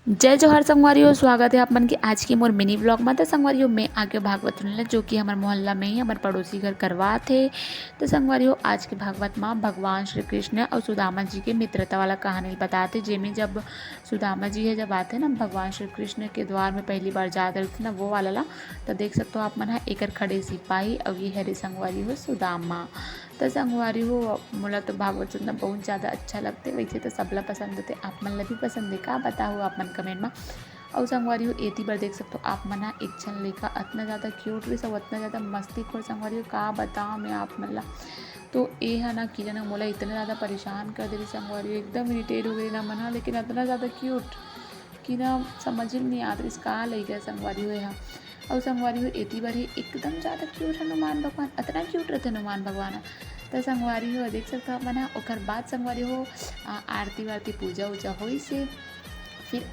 जय जोहार संगवारियों, स्वागत है आप मन के आज की मोर मिनी ब्लॉग में। तो संगवारियों मैं आगे भागवत सुनने जो कि हमारे मोहल्ला में ही हमारे पड़ोसी घर करवा थे। तो संगवारियों आज के भागवत में भगवान श्री कृष्ण और सुदामा जी के मित्रता वाला कहानी बताते, जेमें जब सुदामा जी है जब आते ना भगवान श्री कृष्ण के द्वार में पहली बार जाते रहते ना वो वाला ला। तो देख सकते हो आप मन है एकर खड़े सिपाही और ये हरे संगवारी हो सुदामा। तो संगवारी हो मोला तो भागवत सुनना बहुत ज़्यादा अच्छा लगते, वैसे तो सबला पसंद होते, आप मन ला भी पसंद है का बताओ आप मन कमेंट में। और संगवारी हो एती बार देख सकते हो आप मन एक छन लेखा इतना ज़्यादा क्यूट रही सब इतना ज़्यादा मस्ती खोर संगवारी हो का बताओ मैं आप मन ला। तो ये है ना कि ना मोला इतना ज़्यादा परेशान कर दे रही संगवारी हो, एकदम इरिटेट हो गई ना मन, लेकिन इतना ज़्यादा क्यूट कि ना समझ में नहीं आता इसका लग गया संगवारी हो यहाँ। और संगवारी हो एती बार ही एकदम ज़्यादा क्यूट हनुमान भगवान, इतना क्यूट रहते हनुमान भगवान। तो संगवारी हो देख सकते हो मैंने ओकर बाद संगवारी हो आरती वारती पूजा उजा होई से फिर